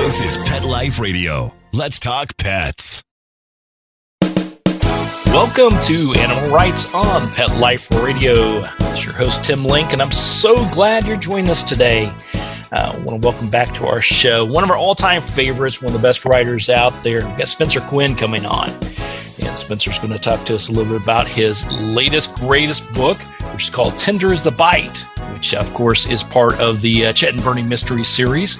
This is Pet Life Radio. Let's talk pets. Welcome to Animal Rights on Pet Life Radio. It's your host, Tim Link, and I'm so glad you're joining us today. I want to welcome back to our show one of our all-time favorites, one of the best writers out there. We've got Spencer Quinn coming on. And Spencer's going to talk to us a little bit about his latest, greatest book, which is called Tender is the Bite, which, of course, is part of the Chet and Bernie mystery series.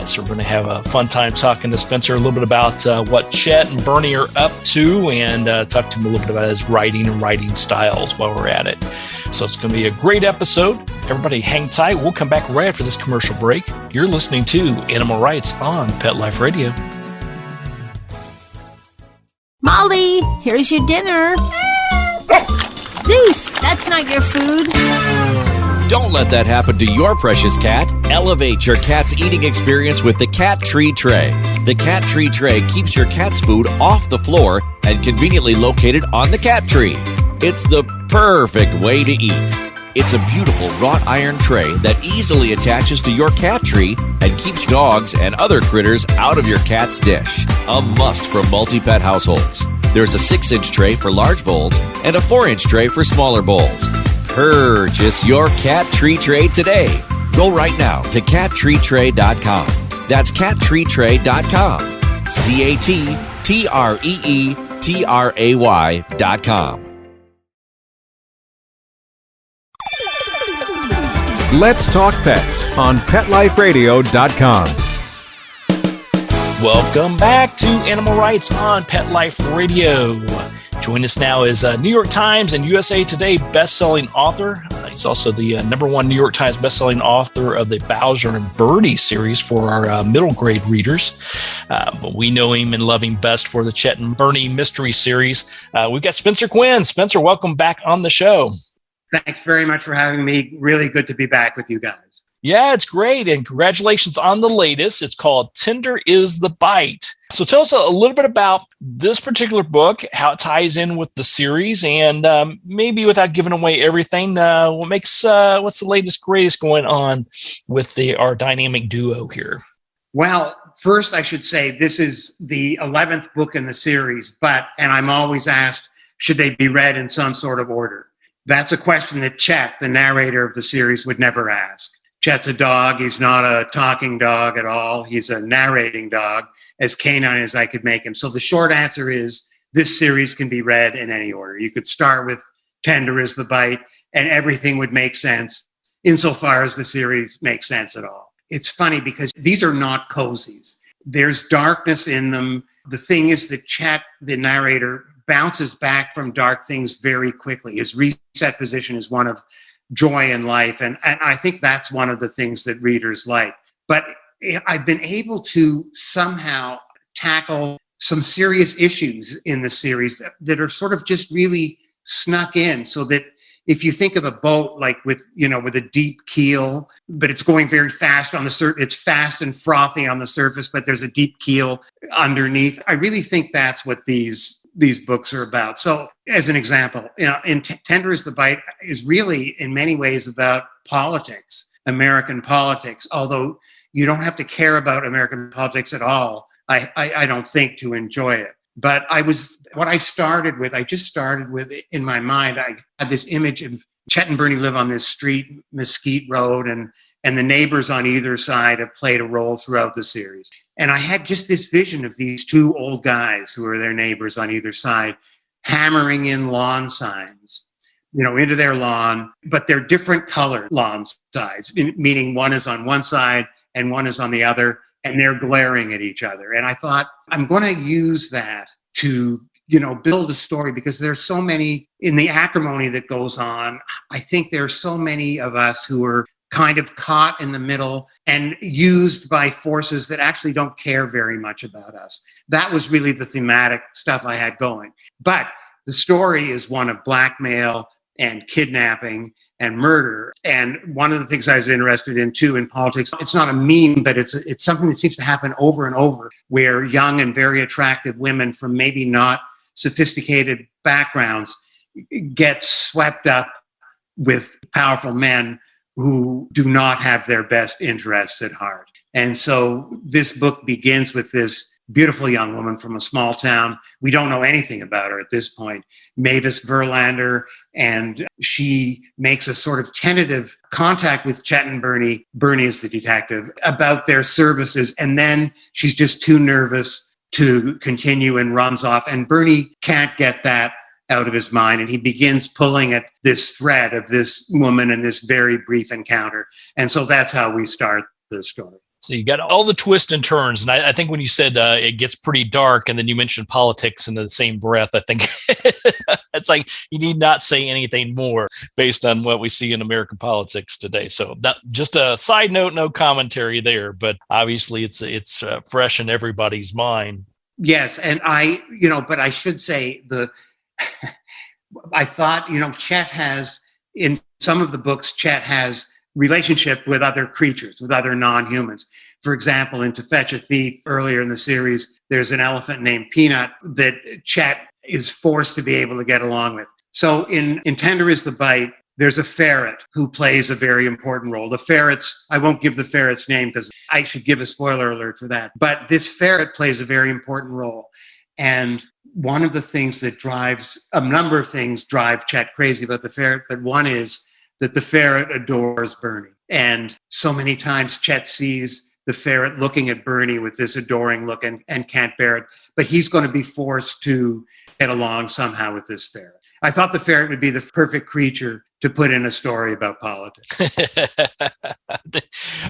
So we're going to have a fun time talking to Spencer a little bit about what Chet and Bernie are up to and talk to him a little bit about his writing and writing styles while we're at it. So it's going to be a great episode. Everybody hang tight. We'll come back right after this commercial break. You're listening to Animal Rights on Pet Life Radio. Molly, here's your dinner. Zeus, that's not your food. Don't let that happen to your precious cat. Elevate your cat's eating experience with the Cat Tree Tray. The Cat Tree Tray keeps your cat's food off the floor and conveniently located on the cat tree. It's the perfect way to eat. It's a beautiful wrought iron tray that easily attaches to your cat tree and keeps dogs and other critters out of your cat's dish. A must for multi-pet households. There's a 6-inch tray for large bowls and a 4-inch tray for smaller bowls. Purchase your Cat Tree Tray today. Go right now to cattreetray.com. That's cattreetray.com. CATTREETRAY.com. Let's Talk Pets on PetLifeRadio.com. Welcome back to Animal Rights on Pet Life Radio. Join us now is New York Times and USA Today best-selling author. He's also the #1 New York Times best-selling author of the Bowser and Birdie series for our middle grade readers. But we know him and love him best for the Chet and Bernie mystery series. We've got Spencer Quinn. Spencer, welcome back on the show. Thanks very much for having me. Really good to be back with you guys. Yeah, it's great. And congratulations on the latest. It's called Tender is the Bite. So tell us a little bit about this particular book, how it ties in with the series, and maybe without giving away everything, what's the latest, greatest going on with our dynamic duo here? Well, first I should say this is the 11th book in the series, and I'm always asked, should they be read in some sort of order? That's a question that Chet, the narrator of the series, would never ask. Chet's a dog. He's not a talking dog at all. He's a narrating dog, as canine as I could make him. So the short answer is this series can be read in any order. You could start with Tender is the Bite, and everything would make sense insofar as the series makes sense at all. It's funny because these are not cozies. There's darkness in them. The thing is that Chet, the narrator, bounces back from dark things very quickly. His reset position is one of joy in life. And I think that's one of the things that readers like. But I've been able to somehow tackle some serious issues in the series that are sort of just really snuck in, so that if you think of a boat like with a deep keel, but it's going very fast on the surface, it's fast and frothy on the surface, but there's a deep keel underneath. I really think that's what these books are about. So as an example, in Tender is the Bite is really in many ways about politics, American politics, although you don't have to care about American politics at all, I don't think, to enjoy it. But I just started with in my mind, I had this image of Chet and Bernie live on this street, Mesquite Road, and the neighbors on either side have played a role throughout the series. And I had just this vision of these two old guys who are their neighbors on either side, hammering in lawn signs, into their lawn, but they're different colored lawn signs, meaning one is on one side and one is on the other, and they're glaring at each other. And I thought, I'm going to use that to, build a story, because there's so many in the acrimony that goes on. I think there's so many of us who are kind of caught in the middle and used by forces that actually don't care very much about us. That was really the thematic stuff I had going. But the story is one of blackmail and kidnapping and murder. And one of the things I was interested in too in politics, it's not a meme, but it's something that seems to happen over and over, where young and very attractive women from maybe not sophisticated backgrounds get swept up with powerful men who do not have their best interests at heart. And so this book begins with this beautiful young woman from a small town. We don't know anything about her at this point, Mavis Verlander, and she makes a sort of tentative contact with Chet and Bernie. Bernie is the detective, about their services. And then she's just too nervous to continue and runs off. And Bernie can't get that out of his mind. And he begins pulling at this thread of this woman and this very brief encounter. And so that's how we start the story. So you got all the twists and turns. And I think when you said it gets pretty dark and then you mentioned politics in the same breath, I think it's like you need not say anything more based on what we see in American politics today. So that, just a side note, no commentary there, but obviously it's fresh in everybody's mind. Yes. And but I should say I thought, Chet has, in some of the books, Chet has relationship with other creatures, with other non-humans. For example, in To Fetch a Thief, earlier in the series, there's an elephant named Peanut that Chet is forced to be able to get along with. So in Tender is the Bite, there's a ferret who plays a very important role. The ferrets, I won't give the ferret's name because I should give a spoiler alert for that. But this ferret plays a very important role. And one of the things that a number of things drive Chet crazy about the ferret, but one is that the ferret adores Bernie. And so many times Chet sees the ferret looking at Bernie with this adoring look and can't bear it. But he's going to be forced to get along somehow with this ferret. I thought the ferret would be the perfect creature to put in a story about politics.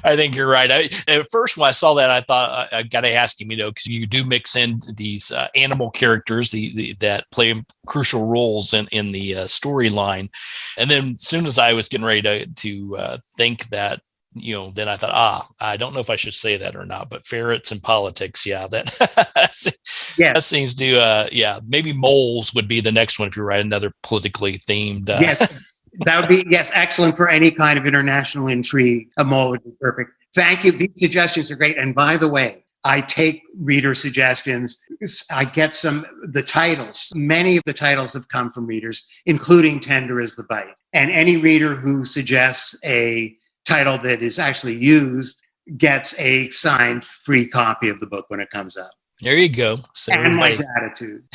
I think you're right. At first, when I saw that, I thought I got to ask him, because you do mix in these animal characters that play crucial roles in the storyline. And then as soon as I was getting ready to think that, then I thought, I don't know if I should say that or not, but ferrets and politics. Yeah, that seems to, maybe moles would be the next one if you write another politically themed. Yes. That would be, excellent for any kind of international intrigue. A mole would be perfect. Thank you. These suggestions are great. And by the way, I take reader suggestions. I get the titles. Many of the titles have come from readers, including Tender is the Bite. And any reader who suggests a title that is actually used gets a signed free copy of the book when it comes out. There you go. So and my gratitude.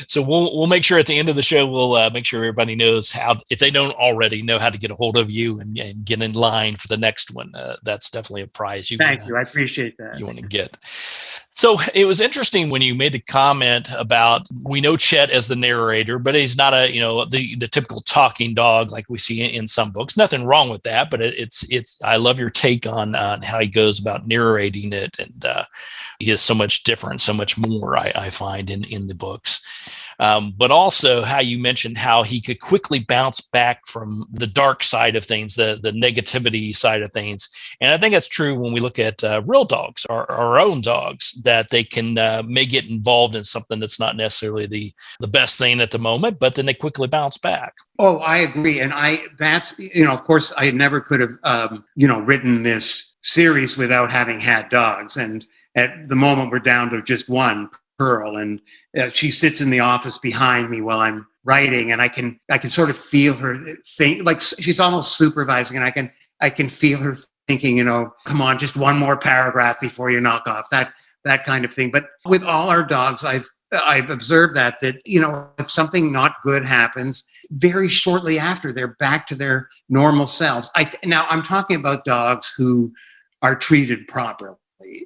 So we'll make sure at the end of the show, we'll make sure everybody knows how, if they don't already know how to get a hold of you and get in line for the next one. That's definitely a prize. Thank you. I appreciate that. You want to get. So it was interesting when you made the comment about, we know Chet as the narrator, but he's not the typical talking dog like we see in some books. Nothing wrong with that, but it's I love your take on how he goes about narrating it, and he is so much different, so much more I find in the books. But also how you mentioned how he could quickly bounce back from the dark side of things, the negativity side of things. And I think that's true when we look at real dogs, our own dogs, that they can may get involved in something that's not necessarily the best thing at the moment, but then they quickly bounce back. Oh, I agree. And that's, of course, I never could have, written this series without having had dogs. And at the moment, we're down to just one, Pearl, and she sits in the office behind me while I'm writing, and I can sort of feel her think, like she's almost supervising, and I can feel her thinking, come on, just one more paragraph before you knock off, that kind of thing. But with all our dogs, I've observed that if something not good happens, very shortly after, they're back to their normal selves. Now I'm talking about dogs who are treated properly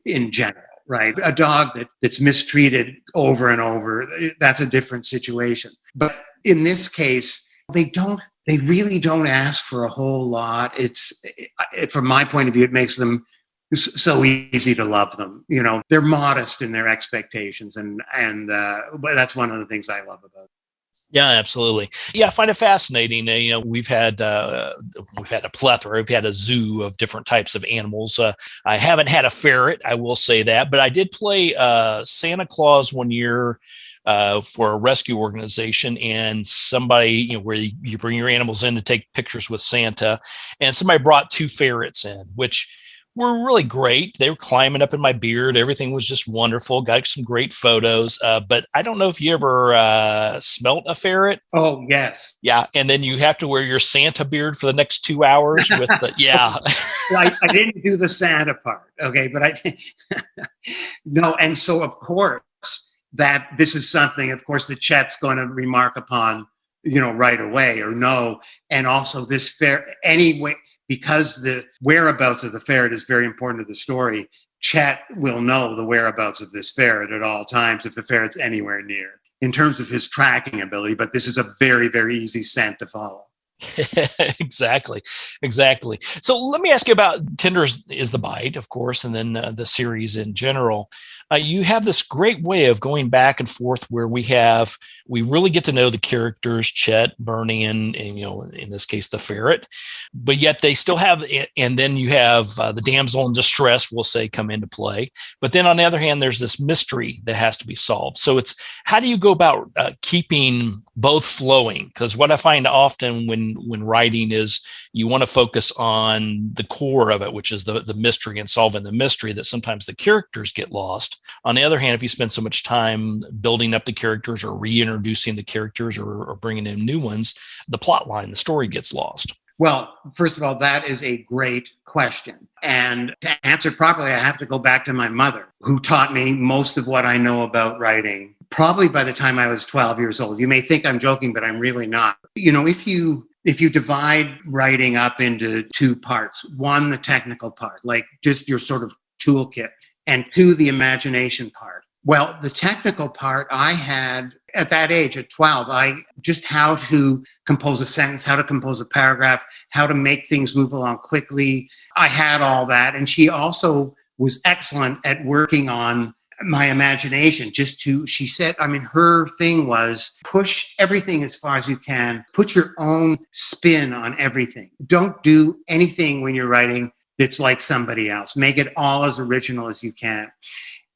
in general. Right. A dog that's mistreated over and over, that's a different situation. But in this case, they really don't ask for a whole lot. From my point of view, it makes them so easy to love them. They're modest in their expectations. And that's one of the things I love about it. Yeah, absolutely. Yeah, I find it fascinating. We've had a plethora. We've had a zoo of different types of animals. I haven't had a ferret, I will say that, but I did play Santa Claus one year for a rescue organization, and somebody, where you bring your animals in to take pictures with Santa, and somebody brought 2 ferrets in, which were really great. They were climbing up in my beard. Everything was just wonderful. Got some great photos. But I don't know if you ever smelt a ferret. Oh, yes. Yeah. And then you have to wear your Santa beard for the next 2 hours with the, yeah. I didn't do the Santa part. Okay. But no. And so, of course, that this is something, of course, that Chet's going to remark upon, right away or no. And also this ferret, anyway, because the whereabouts of the ferret is very important to the story, Chet will know the whereabouts of this ferret at all times if the ferret's anywhere near in terms of his tracking ability. But this is a very, very easy scent to follow. Exactly. So let me ask you about Tender is the Bite, of course, and then the series in general. You have this great way of going back and forth where we really get to know the characters, Chet, Bernie, and in this case, the ferret, but yet they still have, and then you have the damsel in distress, we'll say, come into play. But then on the other hand, there's this mystery that has to be solved. So it's, how do you go about keeping both flowing? Because what I find often when writing is you want to focus on the core of it, which is the mystery and solving the mystery, that sometimes the characters get lost. On the other hand, if you spend so much time building up the characters or reintroducing the characters or bringing in new ones, the plot line, the story gets lost. Well, first of all, that is a great question. And to answer properly, I have to go back to my mother, who taught me most of what I know about writing, probably by the time I was 12 years old. You may think I'm joking, but I'm really not. If you divide writing up into two parts, one, the technical part, like just your sort of toolkit, and two, the imagination part. Well, the technical part I had at that age, at 12, just how to compose a sentence, how to compose a paragraph, how to make things move along quickly. I had all that. And she also was excellent at working on my imagination. She said, her thing was push everything as far as you can, put your own spin on everything. Don't do anything when you're writing that's like somebody else. Make it all as original as you can.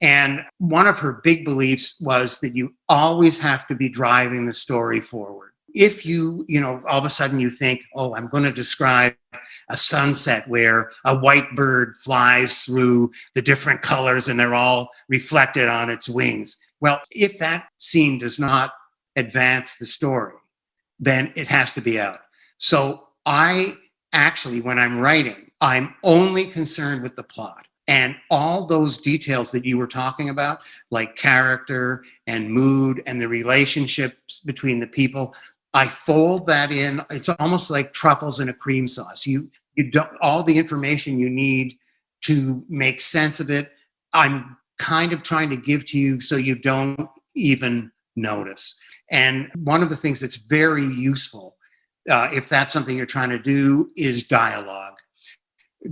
And one of her big beliefs was that you always have to be driving the story forward. If you all of a sudden you think, oh, I'm going to describe a sunset where a white bird flies through the different colors and they're all reflected on its wings. Well, if that scene does not advance the story, then it has to be out. So I actually, when I'm writing, I'm only concerned with the plot. And all those details that you were talking about, like character and mood and the relationships between the people, I fold that in. It's almost like truffles in a cream sauce. You don't, all the information you need to make sense of it, I'm kind of trying to give to you so you don't even notice. And one of the things that's very useful, if that's something you're trying to do, is dialogue.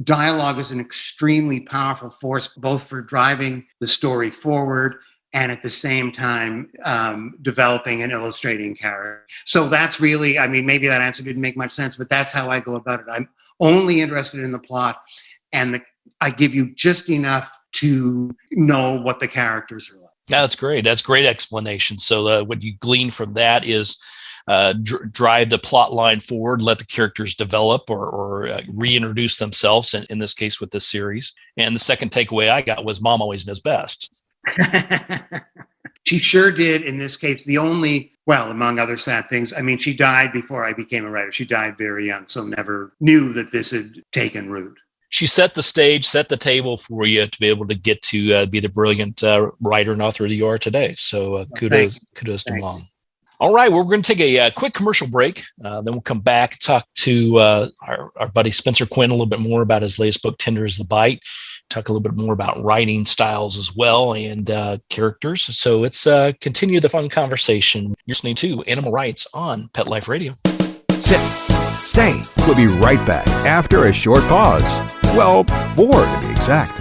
Dialogue is an extremely powerful force, both for driving the story forward and at the same time developing and illustrating character. So that's really, maybe that answer didn't make much sense, but that's how I go about it. I'm only interested in the plot, and I give you just enough to know what the characters are like. That's great. That's great explanation. So what you glean from that is drive the plot line forward, let the characters develop or reintroduce themselves, in this case with this series. And the second takeaway I got was Mom always knows best. She sure did in this case. Among other sad things, she died before I became a writer. She died very young, so never knew that this had taken root. She set the stage, set the table for you to be able to get to be the brilliant writer and author that you are today. So kudos to Mom. All right, we're going to take a quick commercial break. Then we'll come back and talk to our buddy Spencer Quinn a little bit more about his latest book, Tender is the Bite. Talk a little bit more about writing styles as well and characters. So let's continue the fun conversation. You're listening to Animal Rights on Pet Life Radio. Sit. Stay. We'll be right back after a short pause. Well, 4 to be exact.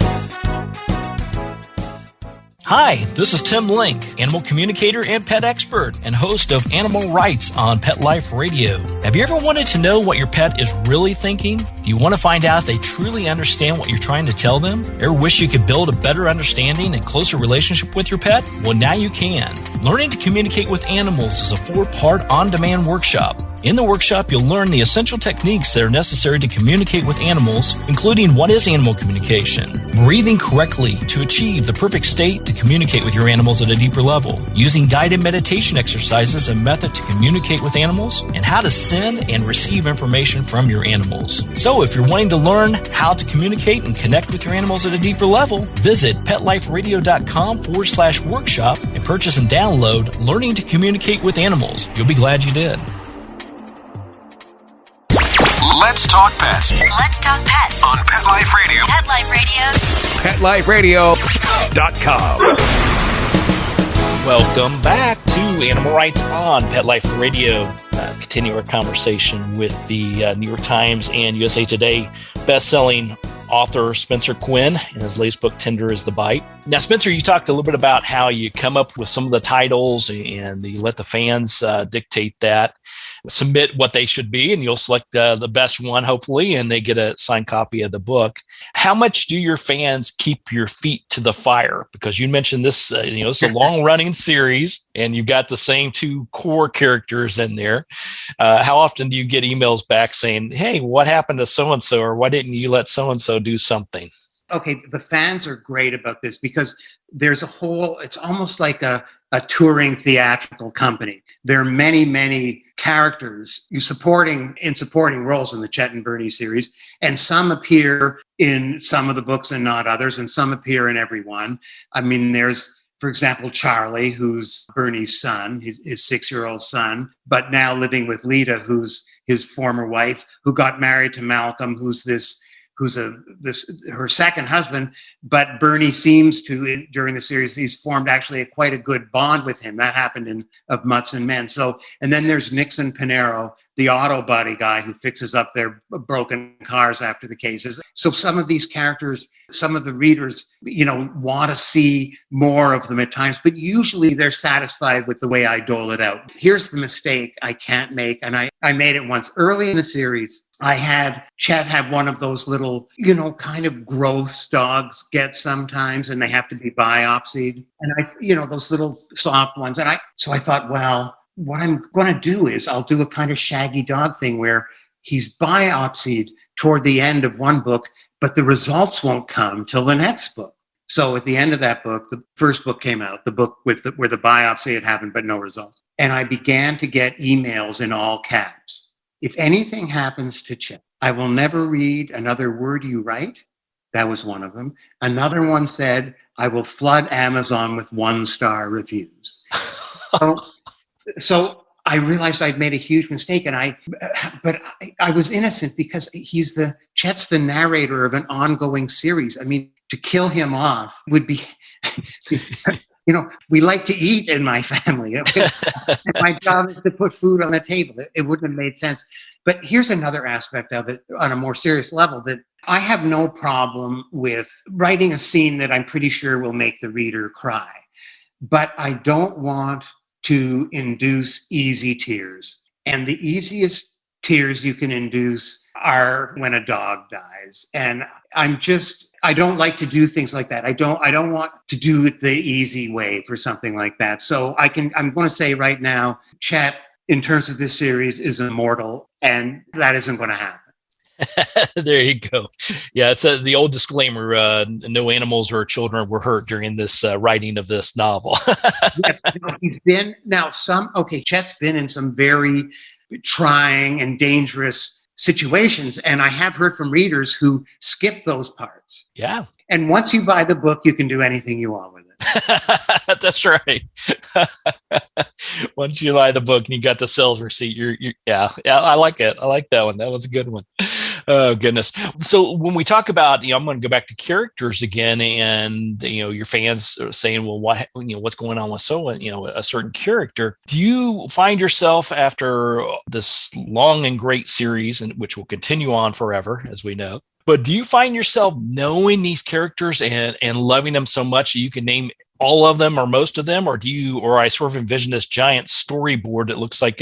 Hi, this is Tim Link, animal communicator and pet expert and host of Animal Rights on Pet Life Radio. Have you ever wanted to know what your pet is really thinking? Do you want to find out if they truly understand what you're trying to tell them? Ever wish you could build a better understanding and closer relationship with your pet? Well, now you can. Learning to communicate with animals is a 4-part on-demand workshop. In the workshop, you'll learn the essential techniques that are necessary to communicate with animals, including what is animal communication, breathing correctly to achieve the perfect state to communicate with your animals at a deeper level, using guided meditation exercises and method to communicate with animals, and how to send and receive information from your animals. So if you're wanting to learn how to communicate and connect with your animals at a deeper level, visit petliferadio.com/workshop and purchase and download Learning to Communicate with Animals. You'll be glad you did. Let's talk pets Let's talk pets on Pet Life Radio. Pet Life Radio. PetLifeRadio.com. Welcome back to Animal Rights on Pet Life Radio. Continue our conversation with the New York Times and USA Today best-selling author Spencer Quinn and his latest book, Tender is the Bite. Now, Spencer, you talked a little bit about how you come up with some of the titles and you let the fans dictate that, submit what they should be, and you'll select the best one, hopefully, and they get a signed copy of the book. How much do your fans keep your feet to the fire? Because you mentioned this, it's a long-running series, and you've got the same two core characters in there. How often do you get emails back saying, hey, what happened to so-and-so, or why didn't you let so-and-so do something? Okay, the fans are great about this because there's it's almost like a touring theatrical company. There are many, many characters in supporting roles in the Chet and Bernie series, and some appear in some of the books and not others, and some appear in every one. I mean, there's, for example, Charlie, who's Bernie's son, his 6-year-old son, but now living with Lita, who's his former wife, who got married to Malcolm, who's her second husband, but Bernie seems to, during the series, he's formed actually quite a good bond with him. That happened in Of Mutts and Men. So, and then there's Nixon Pinero, the auto body guy who fixes up their broken cars after the cases. So some of these characters, some of the readers, want to see more of them at times, but usually they're satisfied with the way I dole it out. Here's the mistake I can't make, and I made it once. Early in the series, I had Chet have one of those little, kind of growths dogs get sometimes, and they have to be biopsied. And those little soft ones. And so I thought, well, what I'm going to do is I'll do a kind of Shaggy Dog thing where he's biopsied toward the end of one book, but the results won't come till the next book. So at the end of that book, the first book came out, the book where the biopsy had happened, but no results. And I began to get emails in all caps. If anything happens to Chet, I will never read another word you write. That was one of them. Another one said, I will flood Amazon with 1-star reviews. So I realized I'd made a huge mistake, but I was innocent because Chet's the narrator of an ongoing series. I mean, to kill him off would be, we like to eat in my family. My job is to put food on the table. It wouldn't have made sense. But here's another aspect of it on a more serious level, that I have no problem with writing a scene that I'm pretty sure will make the reader cry. But I don't want to induce easy tears. And the easiest tears you can induce are when a dog dies. And I don't like to do things like that. I don't want to do it the easy way for something like that. So I'm going to say right now, Chet, in terms of this series, is immortal, and that isn't going to happen. There you go. Yeah, it's the old disclaimer, no animals or children were hurt during this writing of this novel. Chet's been in some very trying and dangerous situations, and I have heard from readers who skip those parts. Yeah. And once you buy the book, you can do anything you want with it. That's right. Once you buy the book and you got the sales receipt, yeah, I like it. I like that one. That was a good one. Oh, goodness. So when we talk about, I'm going to go back to characters again, and, your fans are saying, well, what's going on with a certain character? Do you find yourself after this long and great series, and which will continue on forever, as we know, but do you find yourself knowing these characters and loving them so much that you can name all of them or most of them, or I sort of envision this giant storyboard that looks like,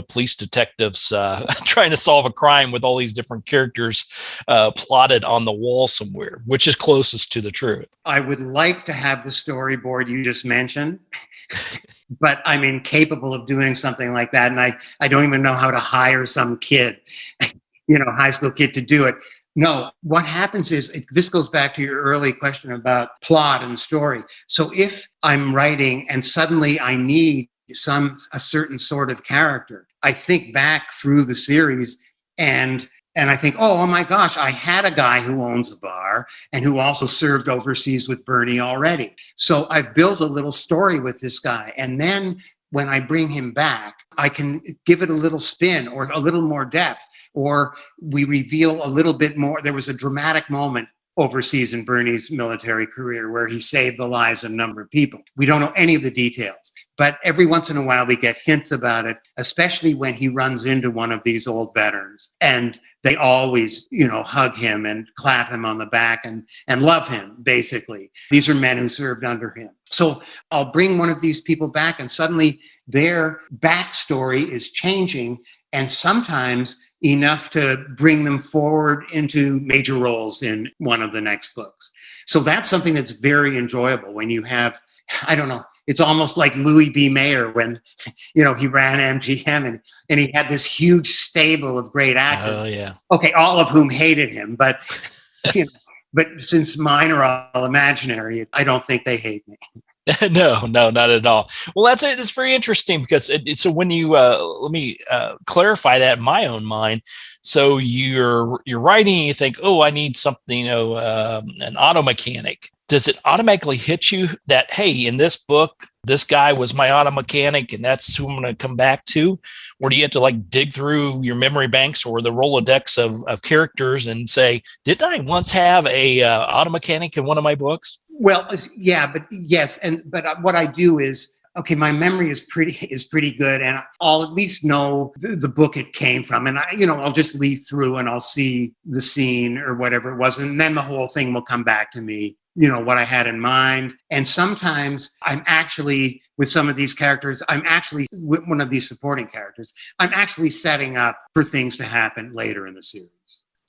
police detectives trying to solve a crime with all these different characters plotted on the wall somewhere, which is closest to the truth? I would like to have the storyboard you just mentioned, but I'm incapable of doing something like that. And I don't even know how to hire some kid, high school kid to do it. No, what happens is, this goes back to your early question about plot and story. So if I'm writing and suddenly I need a certain sort of character, I think back through the series and I think, oh my gosh, I had a guy who owns a bar and who also served overseas with Bernie already. So I've built a little story with this guy. And then when I bring him back, I can give it a little spin or a little more depth, or we reveal a little bit more. There was a dramatic moment overseas in Bernie's military career where he saved the lives of a number of people. We don't know any of the details, but every once in a while we get hints about it, especially when he runs into one of these old veterans and they always, hug him and clap him on the back and love him, basically. These are men who served under him. So I'll bring one of these people back and suddenly their backstory is changing, and sometimes enough to bring them forward into major roles in one of the next books. So that's something that's very enjoyable when you have, I don't know, it's almost like Louis B. Mayer when, he ran MGM and he had this huge stable of great actors. Oh, yeah. Okay, all of whom hated him, but but since mine are all imaginary, I don't think they hate me. No, not at all. Well, that's it. It's very interesting because so when you let me clarify that in my own mind. So you're writing, and you think, oh, I need something, an auto mechanic. Does it automatically hit you that, hey, in this book, this guy was my auto mechanic, and that's who I'm going to come back to? Or do you have to dig through your memory banks or the Rolodex of characters and say, didn't I once have a auto mechanic in one of my books? Well, yeah, but yes. But what I do is, okay, my memory is pretty good, and I'll at least know the book it came from. And I'll just leaf through and I'll see the scene or whatever it was. And then the whole thing will come back to me, what I had in mind. And sometimes I'm actually, with some of these characters, with one of these supporting characters, I'm actually setting up for things to happen later in the series.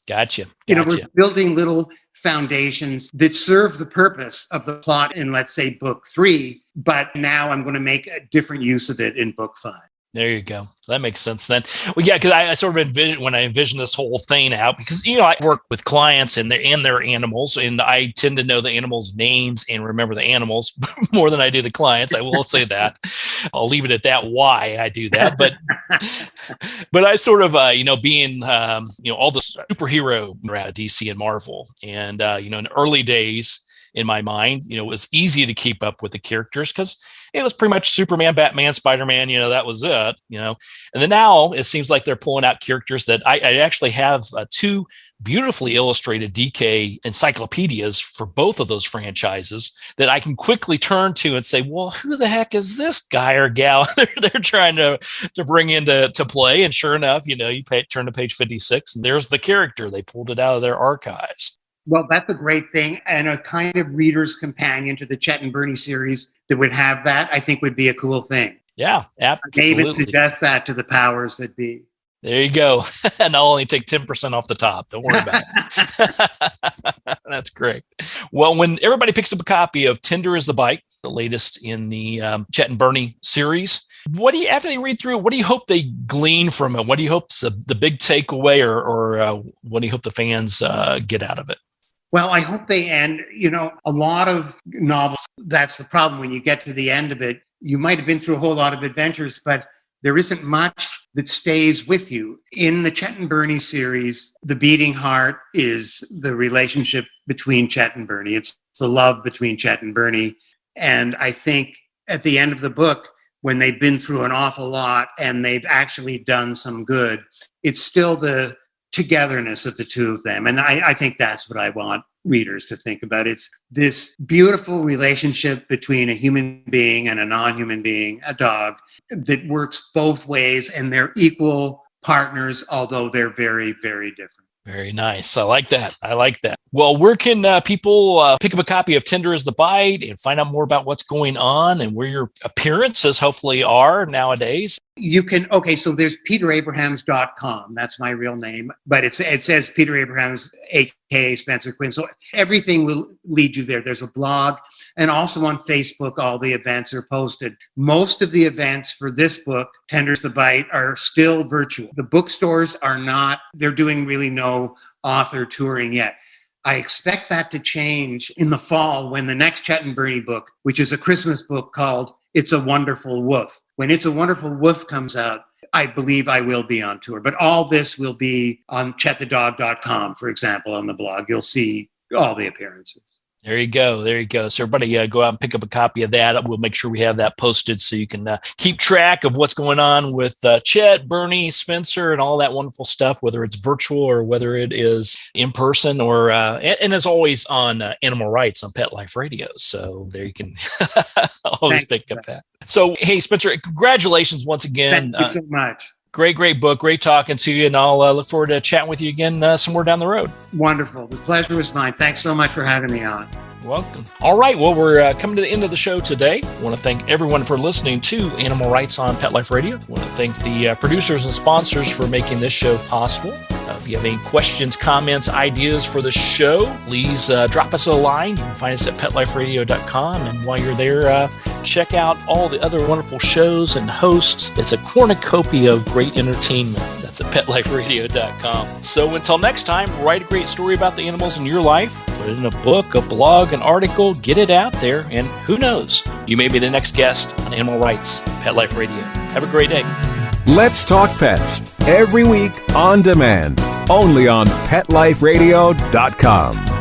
Gotcha. We're building little foundations that serve the purpose of the plot in, let's say, book 3, but now I'm going to make a different use of it in book 5. There you go. That makes sense then. Well, yeah, because I sort of envision this whole thing out, because I work with clients and their animals, and I tend to know the animals' names and remember the animals more than I do the clients. I will say that. I'll leave it at that. Why I do that, but I sort of being all the superhero around DC and Marvel, and in early days. In my mind, it was easy to keep up with the characters because it was pretty much Superman, Batman, Spider-Man, that was it, And then now it seems like they're pulling out characters that I actually have 2 beautifully illustrated DK encyclopedias for both of those franchises that I can quickly turn to and say, well, who the heck is this guy or gal they're trying to bring into play? And sure enough, you turn to page 56 and there's the character. They pulled it out of their archives. Well, that's a great thing, and a kind of reader's companion to the Chet and Bernie series that would have that, I think, would be a cool thing. Yeah, absolutely. David suggests that to the powers that be. There you go. And I'll only take 10% off the top. Don't worry about it. That's great. Well, when everybody picks up a copy of Tender is the Bite, the latest in the Chet and Bernie series, after they read through, what do you hope they glean from it? What do you hope's the big takeaway, or what do you hope the fans get out of it? Well, I hope they end. A lot of novels, that's the problem. When you get to the end of it, you might have been through a whole lot of adventures, but there isn't much that stays with you. In the Chet and Bernie series, the beating heart is the relationship between Chet and Bernie. It's the love between Chet and Bernie. And I think at the end of the book, when they've been through an awful lot and they've actually done some good, it's still the togetherness of the two of them. And I think that's what I want readers to think about. It's this beautiful relationship between a human being and a non-human being, a dog, that works both ways, and they're equal partners, although they're very, very different. Very nice. I like that. Well, where can people pick up a copy of Tender as the Bite and find out more about what's going on and where your appearances hopefully are nowadays? You can, so there's peterabrahams.com. That's my real name, but it says Peter Abrahams, aka Spencer Quinn. So everything will lead you there. There's a blog, and also on Facebook, all the events are posted. Most of the events for this book, Tender's the Bite, are still virtual. The bookstores are not, they're doing really no author touring yet. I expect that to change in the fall when the next Chet and Bernie book, which is a Christmas book called It's a Wonderful Woof. When It's a Wonderful Woof comes out, I believe I will be on tour. But all this will be on chetthedog.com, for example, on the blog. You'll see all the appearances. There you go. So everybody go out and pick up a copy of that. We'll make sure we have that posted so you can keep track of what's going on with Chet, Bernie, Spencer, and all that wonderful stuff, whether it's virtual or whether it is in person or, and as always on Animal Rights on Pet Life Radio. So there you can always pick up that. So, hey, Spencer, congratulations once again. Thank you so much. Great book. Great talking to you. And I'll look forward to chatting with you again somewhere down the road. Wonderful. The pleasure was mine. Thanks so much for having me on. Welcome. All right. Well, we're coming to the end of the show today. I want to thank everyone for listening to Animal Rights on Pet Life Radio. I want to thank the producers and sponsors for making this show possible. If you have any questions, comments, ideas for the show, please drop us a line. You can find us at petliferadio.com. And while you're there, check out all the other wonderful shows and hosts. It's a cornucopia of great entertainment. That's at petliferadio.com. So until next time, write a great story about the animals in your life. Put it in a book, a blog, an article. Get it out there. And who knows? You may be the next guest on Animal Rights, Pet Life Radio. Have a great day. Let's Talk Pets, every week on demand, only on PetLifeRadio.com.